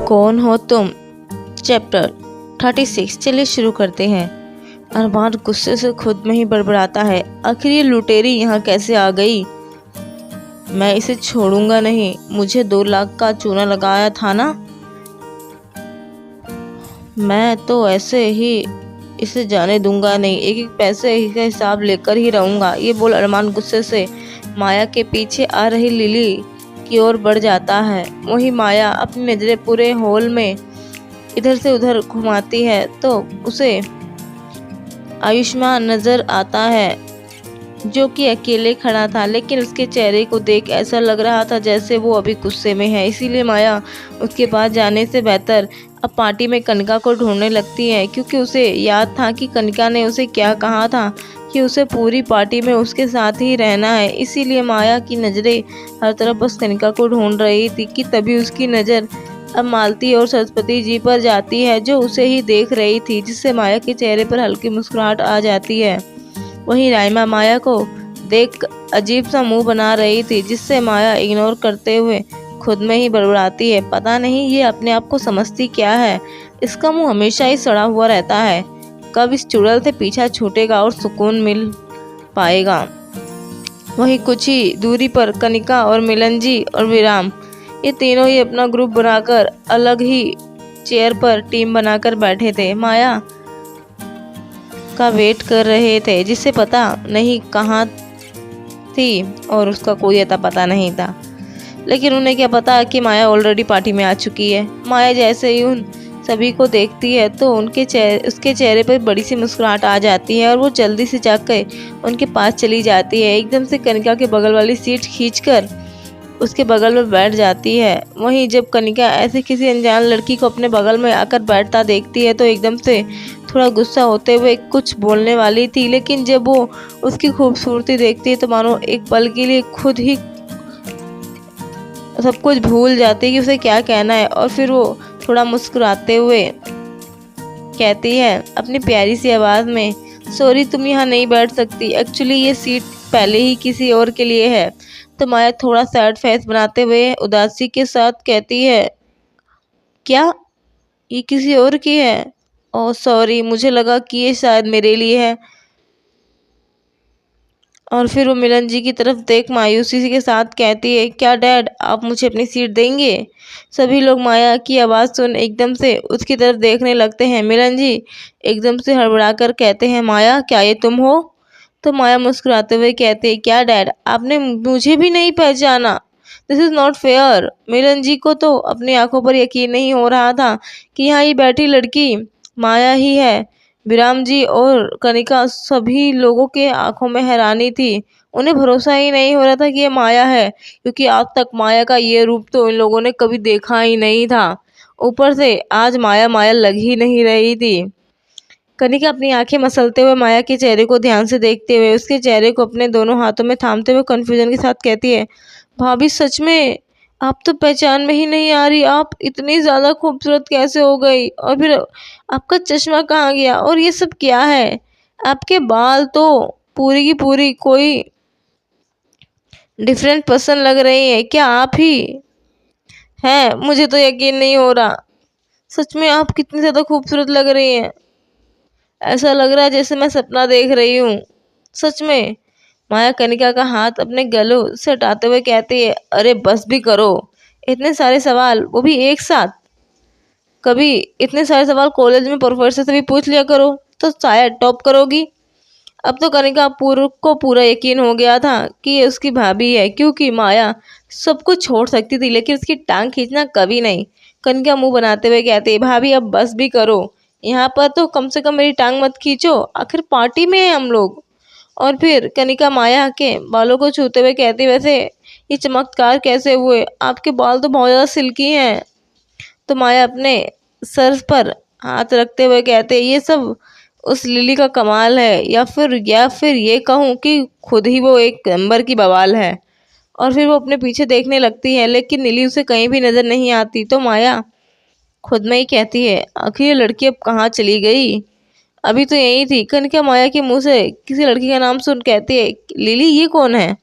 कौन हो तुम? चैप्टर 36। चलिए शुरू करते हैं। अरमान गुस्से से खुद में ही बड़बड़ाता है, आखिर ये लुटेरी यहाँ कैसे आ गई? मैं इसे छोड़ूंगा नहीं। मुझे 2 लाख का चूना लगाया था ना, मैं तो ऐसे ही इसे जाने दूंगा नहीं। एक एक पैसे का हिसाब लेकर ही रहूंगा। ये बोल अरमान गुस्से से माया के पीछे आ रही लिली की ओर बढ़ जाता है। वही माया अपनी नजरें पूरे हॉल में इधर से उधर घुमाती है तो उसे आयुष्मान नजर आता है, जो कि अकेले खड़ा था, लेकिन उसके चेहरे को देख ऐसा लग रहा था जैसे वो अभी गुस्से में है। इसीलिए माया उसके पास जाने से बेहतर अब पार्टी में कनिका को ढूंढने लगती है, क्योंकि उसे याद था कि कनिका ने उसे क्या कहा था कि उसे पूरी पार्टी में उसके साथ ही रहना है। इसीलिए माया की नज़रें हर तरफ बस कनिका को ढूंढ रही थी कि तभी उसकी नज़र अब मालती और सरस्वती जी पर जाती है, जो उसे ही देख रही थी, जिससे माया के चेहरे पर हल्की मुस्कुराहट आ जाती है। वहीं राइमा माया को देख अजीब सा मुंह बना रही थी, जिससे माया इग्नोर करते हुए खुद में ही बड़बड़ाती है। पता नहीं ये अपने आप को समझती क्या है, इसका मुंह हमेशा ही सड़ा हुआ रहता है। कब इस चुड़ैल से पीछा छूटेगा और सुकून मिल पाएगा? वहीं कुछ ही दूरी पर कनिका और मिलन जी और विराम, ये तीनों ही अपना ग्रुप बनाकर अलग ही चेयर पर टीम बनाकर बैठे थे। माया का वेट कर रहे थे, जिसे पता नहीं कहाँ थी और उसका कोई अता पता नहीं था। लेकिन उन्हें क्या पता कि माया ऑलरेडी पार्टी में आ चुकी है। माया जैसे ही उन सभी को देखती है तो उसके चेहरे पर बड़ी सी मुस्कुराहट आ जाती है और वो जल्दी से जाकर उनके पास चली जाती है। एकदम से कनिका के बगल वाली सीट खींचकर उसके बगल में बैठ जाती है। वहीं जब कनिका ऐसे किसी अनजान लड़की को अपने बगल में आकर बैठता देखती है तो एकदम से थोड़ा गुस्सा होते हुए कुछ बोलने वाली थी, लेकिन जब वो उसकी खूबसूरती देखती है तो मानो एक पल के लिए खुद ही सब कुछ भूल जाती है कि उसे क्या कहना है, और फिर वो थोड़ा मुस्कुराते हुए कहती है अपनी प्यारी सी आवाज़ में, सॉरी तुम यहाँ नहीं बैठ सकती, एक्चुअली ये सीट पहले ही किसी और के लिए है। तो माया थोड़ा सैड फेस बनाते हुए उदासी के साथ कहती है, क्या ये किसी और की है? ओह सॉरी, मुझे लगा कि ये शायद मेरे लिए है। और फिर वो मिलन जी की तरफ देख मायूसी के साथ कहती है, क्या डैड आप मुझे अपनी सीट देंगे? सभी लोग माया की आवाज़ सुन एकदम से उसकी तरफ देखने लगते हैं। मिलन जी एकदम से हड़बड़ाकर कहते हैं, माया क्या ये तुम हो? तो माया मुस्कुराते हुए कहते हैं, क्या डैड आपने मुझे भी नहीं पहचाना? This is not fair. Milan ji को तो अपनी आंखों पर यकीन नहीं हो रहा था कि यहाँ ये बैठी लड़की माया ही है। विराम जी और कनिका सभी लोगों के आंखों में हैरानी थी। उन्हें भरोसा ही नहीं हो रहा था कि ये माया है, क्योंकि आज तक माया का ये रूप तो इन लोगों ने कभी देखा ही नहीं था। ऊपर से आज माया माया लग ही नहीं रही थी। कनिका अपनी आंखें मसलते हुए माया के चेहरे को ध्यान से देखते हुए उसके चेहरे को अपने दोनों हाथों में थामते हुए कन्फ्यूजन के साथ कहती है, भाभी सच में आप तो पहचान में ही नहीं आ रही, आप इतनी ज़्यादा खूबसूरत कैसे हो गई? और फिर आपका चश्मा कहाँ गया? और ये सब क्या है? आपके बाल तो पूरी की पूरी कोई डिफरेंट पर्सन लग रही है। क्या आप ही हैं? मुझे तो यकीन नहीं हो रहा। सच में आप कितनी ज़्यादा खूबसूरत लग रही हैं। ऐसा लग रहा है जैसे मैं सपना देख रही हूँ। सच में। माया कनिका का हाथ अपने गलों से हटाते हुए कहती है, अरे बस भी करो, इतने सारे सवाल, वो भी एक साथ। कभी इतने सारे सवाल कॉलेज में प्रोफेसर से भी पूछ लिया करो तो शायद टॉप करोगी। अब तो कनिका को पूरा यकीन हो गया था कि ये उसकी भाभी है, क्योंकि माया सब कुछ छोड़ सकती थी लेकिन उसकी टांग खींचना कभी नहीं। कनिका मुंह बनाते हुए कहती है, भाभी अब बस भी करो, यहाँ पर तो कम से कम मेरी टांग मत खींचो, आखिर पार्टी में है हम लोग। और फिर कनिका माया के बालों को छूते हुए कहती, वैसे ये चमत्कार कैसे हुए? आपके बाल तो बहुत ज़्यादा सिल्की हैं। तो माया अपने सर पर हाथ रखते हुए कहते, ये सब उस लिली का कमाल है, या फिर ये कहूँ कि खुद ही वो एक नंबर की बवाल है। और फिर वो अपने पीछे देखने लगती है, लेकिन लिली उसे कहीं भी नजर नहीं आती। तो माया खुद में ही कहती है, आखिर ये लड़की अब कहाँ चली गई? अभी तो यही थी। कनिका माया के मुंह से किसी लड़की का नाम सुन कहती है, लिली ये कौन है?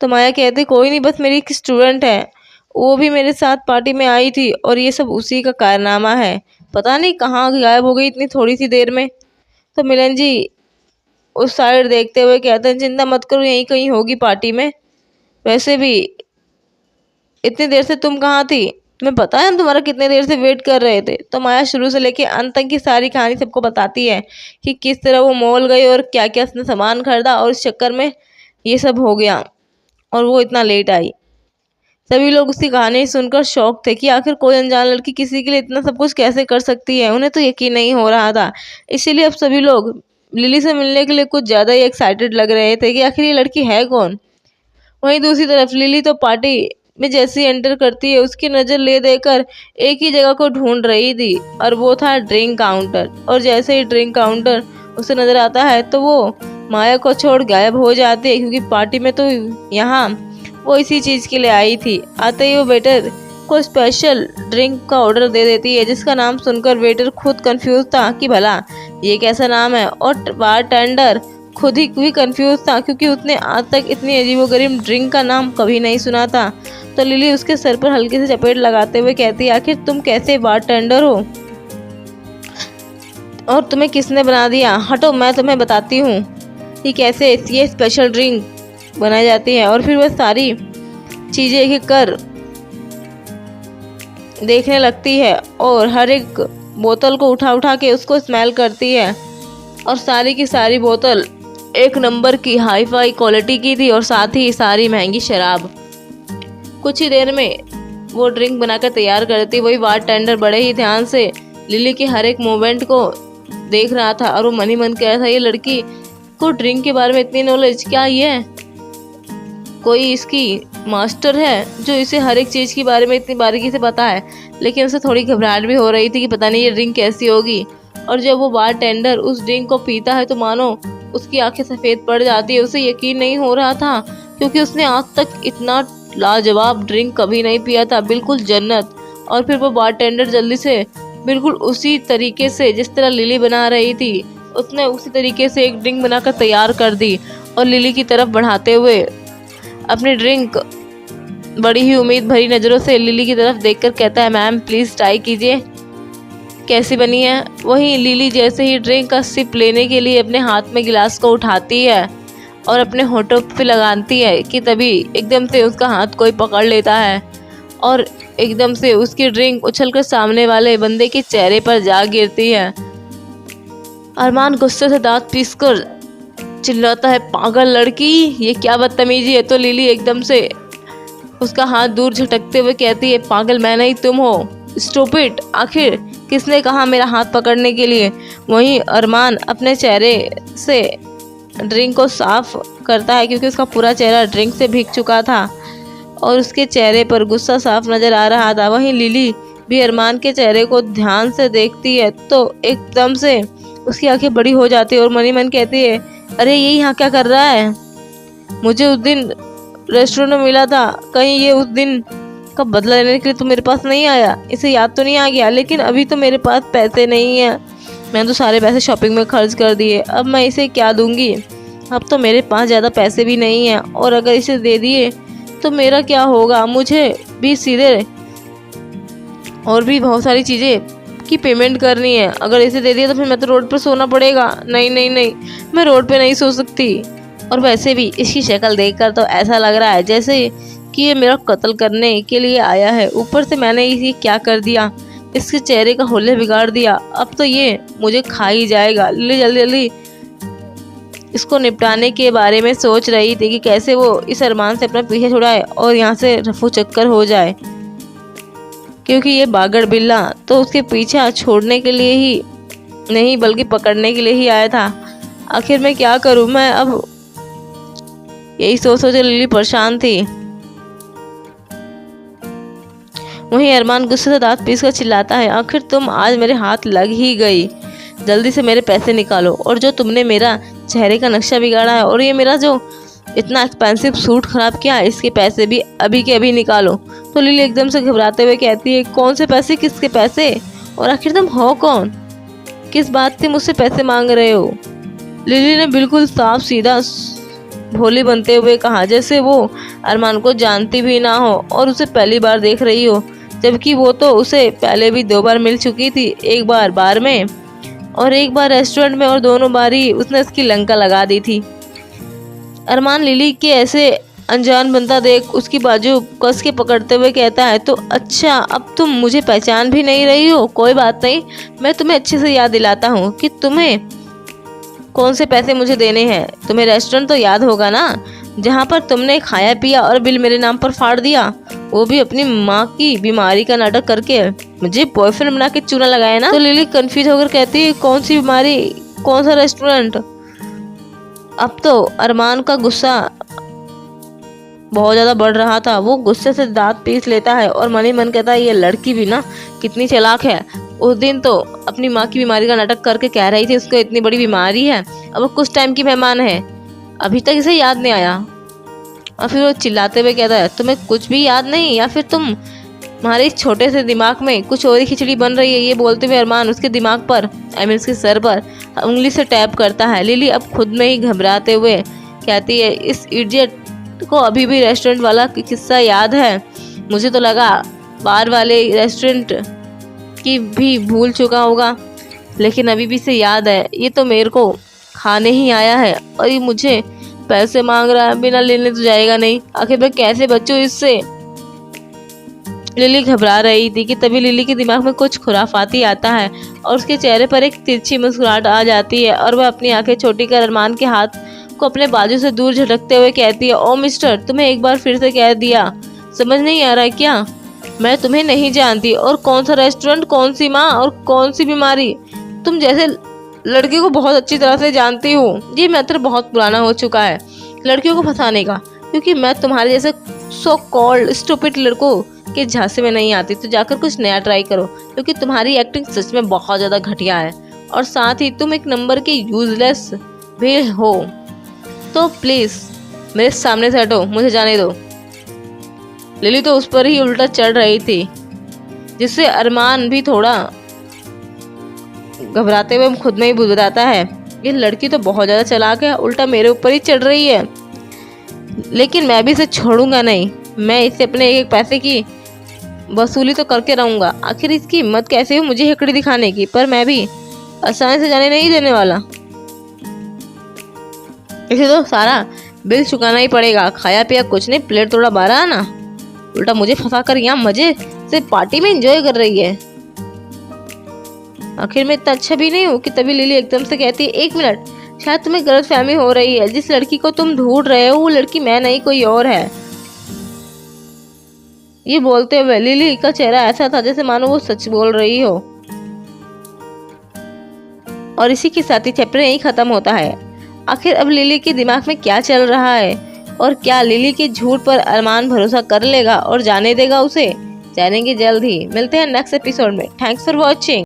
तो माया कहती, कोई नहीं, बस मेरी एक स्टूडेंट है, वो भी मेरे साथ पार्टी में आई थी और ये सब उसी का कारनामा है। पता नहीं कहाँ गायब हो गई इतनी थोड़ी सी देर में। तो मिलन जी उस साइड देखते हुए कहते हैं, चिंता मत करो, यहीं कहीं होगी पार्टी में। वैसे भी इतनी देर से तुम कहाँ थी? तुम्हें पता है हम तुम्हारा कितने देर से वेट कर रहे थे। तो माया शुरू से लेके अंत तक की सारी कहानी सबको बताती है कि किस तरह वो मॉल गई और क्या क्या उसने सामान खरीदा और इस चक्कर में ये सब हो गया और वो इतना लेट आई। सभी लोग उसकी कहानी सुनकर शॉक थे कि आखिर कोई अनजान लड़की किसी के लिए इतना सब कुछ कैसे कर सकती है। उन्हें तो यकीन नहीं हो रहा था। इसीलिए अब सभी लोग लिली से मिलने के लिए कुछ ज़्यादा ही एक्साइटेड लग रहे थे कि आखिर ये लड़की है कौन। वहीं दूसरी तरफ लिली तो पार्टी में जैसे ही एंटर करती है उसकी नज़र ले देकर एक ही जगह को ढूंढ रही थी और वो था ड्रिंक काउंटर। और जैसे ही ड्रिंक काउंटर उसे नज़र आता है तो वो माया को छोड़ गायब हो जाती है, क्योंकि पार्टी में तो यहाँ वो इसी चीज़ के लिए आई थी। आते ही वो वेटर को स्पेशल ड्रिंक का ऑर्डर दे देती है, जिसका नाम सुनकर वेटर खुद कंफ्यूज था कि भला ये कैसा नाम है। और बारटेंडर खुद ही भी कंफ्यूज था, क्योंकि उसने आज तक इतनी अजीबोगरीब ड्रिंक का नाम कभी नहीं सुना था। तो लिली उसके सर पर हल्की से चपेट लगाते हुए कहती है, आखिर तुम कैसे बारटेंडर हो और तुम्हें किसने बना दिया? हटो, मैं तुम्हें बताती हूँ कि कैसे ये स्पेशल ड्रिंक बनाई जाती है। और फिर वह सारी चीज़ें एक एक कर देखने लगती है और हर एक बोतल को उठा उठा के उसको स्मेल करती है। और सारी की सारी बोतल एक नंबर की हाई फाई क्वालिटी की थी और साथ ही सारी महंगी शराब। कुछ ही देर में वो ड्रिंक बनाकर तैयार करती। वही बारटेंडर बड़े ही ध्यान से लिली के हर एक मूवमेंट को देख रहा था और वो मन ही मन कह रहा था, ये लड़की को ड्रिंक के बारे में इतनी नॉलेज, क्या ये कोई इसकी मास्टर है जो इसे हर एक चीज़ के बारे में इतनी बारीकी से पता है। लेकिन उसे थोड़ी घबराहट भी हो रही थी कि पता नहीं ये ड्रिंक कैसी होगी। और जब वो बारटेंडर उस ड्रिंक को पीता है तो मानो उसकी आंखें सफ़ेद पड़ जाती है। उसे यकीन नहीं हो रहा था, क्योंकि उसने आज तक इतना लाजवाब ड्रिंक कभी नहीं पिया था, बिल्कुल जन्नत। और फिर वो बारटेंडर जल्दी से बिल्कुल उसी तरीके से जिस तरह लिली बना रही थी, उसने उसी तरीके से एक ड्रिंक बनाकर तैयार कर दी और लिली की तरफ बढ़ाते हुए अपनी ड्रिंक बड़ी ही उम्मीद भरी नज़रों से लिली की तरफ देखकर कहता है, मैम प्लीज़ ट्राई कीजिए, कैसी बनी है। वहीं लिली जैसे ही ड्रिंक का सिप लेने के लिए अपने हाथ में गिलास को उठाती है और अपने होठों पे लगाती है कि तभी एकदम से उसका हाथ कोई पकड़ लेता है और एकदम से उसकी ड्रिंक उछलकर सामने वाले बंदे के चेहरे पर जा गिरती है। अरमान गुस्से से दांत पीसकर चिल्लाता है, पागल लड़की, ये क्या बदतमीजी है। तो लिली एकदम से उसका हाथ दूर झटकते हुए कहती है, पागल मैं नहीं तुम हो, स्टूपिड, आखिर किसने कहा मेरा हाथ पकड़ने के लिए। वहीं अरमान अपने चेहरे से ड्रिंक को साफ करता है, क्योंकि उसका पूरा चेहरा ड्रिंक से भीग चुका था और उसके चेहरे पर गुस्सा साफ नज़र आ रहा था। वहीं लिली भी अरमान के चेहरे को ध्यान से देखती है तो एकदम से उसकी आंखें बड़ी हो जाती है और मन ही मन कहती है, अरे ये यहाँ क्या कर रहा है? मुझे उस दिन रेस्टोरेंट में मिला था, कहीं ये उस दिन का बदला लेने के लिए तो मेरे पास नहीं आया? इसे याद तो नहीं आ गया? लेकिन अभी तो मेरे पास पैसे नहीं हैं, मैंने तो सारे पैसे शॉपिंग में खर्च कर दिए, अब मैं इसे क्या दूंगी? अब तो मेरे पास ज़्यादा पैसे भी नहीं हैं और अगर इसे दे दिए तो मेरा क्या होगा? मुझे भी सीधे और भी बहुत सारी चीज़ें की पेमेंट करनी है, अगर इसे दे दिया तो फिर मैं तो रोड पर सोना पड़ेगा। नहीं नहीं नहीं, मैं रोड पे नहीं सो सकती। और वैसे भी इसकी शक्ल देखकर तो ऐसा लग रहा है जैसे कि ये मेरा कत्ल करने के लिए आया है। ऊपर से मैंने इसे क्या कर दिया, इसके चेहरे का हुल्ले बिगाड़ दिया, अब तो ये मुझे खा ही जाएगा। लिली जल्दी जल्दी इसको निपटाने के बारे में सोच रही थी कि कैसे वो इस अरमान से अपना पीछे छुड़ाए और यहाँ से रफू चक्कर हो जाए, क्योंकि ये बागड़ बिल्ला तो उसके पीछा छोड़ने के लिए ही नहीं बल्कि पकड़ने के लिए ही आया था। आखिर मैं क्या करूं? मैं अब यही सोच सोच लिली परेशान थी। वहीं अरमान गुस्से से दांत पीस कर चिल्लाता है, आखिर तुम आज मेरे हाथ लग ही गई, जल्दी से मेरे पैसे निकालो और जो तुमने मेरा चेहरे का नक्शा बिगाड़ा है और ये मेरा जो इतना एक्सपेंसिव सूट खराब किया, इसके पैसे भी अभी के अभी निकालो। तो लिली एकदम से घबराते हुए कहती है, कौन से पैसे, किसके पैसे, और आखिर तुम हो कौन, किस बात से मुझसे पैसे मांग रहे हो? लिली ने बिल्कुल साफ सीधा भोली बनते हुए कहा, जैसे वो अरमान को जानती भी ना हो और उसे पहली बार देख रही हो, जबकि वो तो उसे पहले भी 2 बार मिल चुकी थी, एक बार बार में और एक बार रेस्टोरेंट में, और दोनों बार ही उसने उसकी लंका लगा दी थी। अरमान लिली के ऐसे अनजान बनता देख उसकी बाजू कस के पकड़ते हुए कहता है, तो अच्छा अब तुम मुझे पहचान भी नहीं रही हो, कोई बात नहीं, मैं तुम्हें अच्छे से याद दिलाता हूँ कि तुम्हें कौन से पैसे मुझे देने हैं। तुम्हें रेस्टोरेंट तो याद होगा ना, जहाँ पर तुमने खाया पिया और बिल मेरे नाम पर फाड़ दिया, वो भी अपनी माँ की बीमारी का नाटक करके, मुझे बॉयफ्रेंड बना के चूना लगाया ना। तो लिली कंफ्यूज होकर कहती है, कौन सी बीमारी, कौन सा रेस्टोरेंट। अब तो अरमान का गुस्सा बहुत ज़्यादा बढ़ रहा था। वो गुस्से से दांत पीस लेता है और मन ही मन कहता है, ये लड़की भी ना कितनी चालाक है। उस दिन तो अपनी माँ की बीमारी का नाटक करके कह रही थी उसको इतनी बड़ी बीमारी है, अब वो कुछ टाइम की मेहमान है, अभी तक इसे याद नहीं आया। और फिर वो चिल्लाते हुए कहता है, तुम्हें कुछ भी याद नहीं, या फिर तुम्हारे इस छोटे से दिमाग में कुछ और ही खिचड़ी बन रही है। ये बोलते हुए अरमान उसके दिमाग पर, उसके सर पर उंगली से टैप करता है। लिली अब खुद में ही घबराते हुए कहती है, इस इडियट को अभी भी रेस्टोरेंट वाला किस्सा याद है। मुझे तो लगा बार वाले रेस्टोरेंट की भी भूल चुका होगा, लेकिन अभी भी इसे याद है। ये तो मेरे को खाने ही आया है और ये मुझे पैसे मांग रहा है, बिना लेने तो जाएगा नहीं। आखिर मैं कैसे बचूं इससे। लिली घबरा रही थी कि तभी लिली के दिमाग में कुछ खुराफाती आता है और उसके चेहरे पर एक तिरछी मुस्कुराहट आ जाती है और वह अपनी आंखें छोटी कर अरमान के हाथ को अपने बाजू से दूर झटकते हुए कहती है, ओ मिस्टर, तुम्हें एक बार फिर से कह दिया, समझ नहीं आ रहा क्या? मैं तुम्हें नहीं जानती, और कौन सा रेस्टोरेंट, कौन सी माँ और कौन सी बीमारी। तुम जैसे लड़के को बहुत अच्छी तरह से जानती हूँ। ये मैटर बहुत पुराना हो चुका है लड़कियों को फंसाने का, क्योंकि मैं तुम्हारे जैसे सो कॉल्ड स्टूपिड लड़कों के झांसे में नहीं आती। तो जाकर कुछ नया ट्राई करो, क्योंकि तुम्हारी एक्टिंग सच में बहुत ज़्यादा घटिया है, और साथ ही तुम एक नंबर के यूजलेस भी हो। तो प्लीज़ मेरे सामने से हटो, मुझे जाने दो। लिली तो उस पर ही उल्टा चढ़ रही थी, जिससे अरमान भी थोड़ा घबराते हुए खुद में ही बुदबुदाता है, ये लड़की तो बहुत ज़्यादा चालाक है, उल्टा मेरे ऊपर ही चढ़ रही है। लेकिन मैं भी इसे छोड़ूंगा नहीं, मैं इसे अपने एक पैसे की वसूली तो करके रहूंगा। आखिर इसकी हिम्मत कैसे हुई मुझे हेकड़ी दिखाने की, पर मैं भी आसानी से जाने नहीं देने वाला। इसे तो सारा बिल चुकाना ही पड़ेगा। खाया पिया कुछ नहीं, प्लेट थोड़ा बारह आना, उल्टा मुझे फंसा कर यहाँ मजे से पार्टी में एंजॉय कर रही है। आखिर मैं इतना अच्छा भी नहीं हूँ कि। तभी लिली एकदम से कहती है, एक मिनट, शायद तुम्हें गलतफहमी हो रही है। जिस लड़की को तुम ढूंढ रहे हो वो लड़की मैं नहीं, कोई और है। ये बोलते हुए लिली का चेहरा ऐसा था जैसे मानो वो सच बोल रही हो। और इसी के साथ ही चैप्टर यहीं खत्म होता है। आखिर अब लिली के दिमाग में क्या चल रहा है, और क्या लिली के झूठ पर अरमान भरोसा कर लेगा और जाने देगा उसे? जानेंगे जल्द ही। मिलते हैं नेक्स्ट एपिसोड में। Thanks for watching.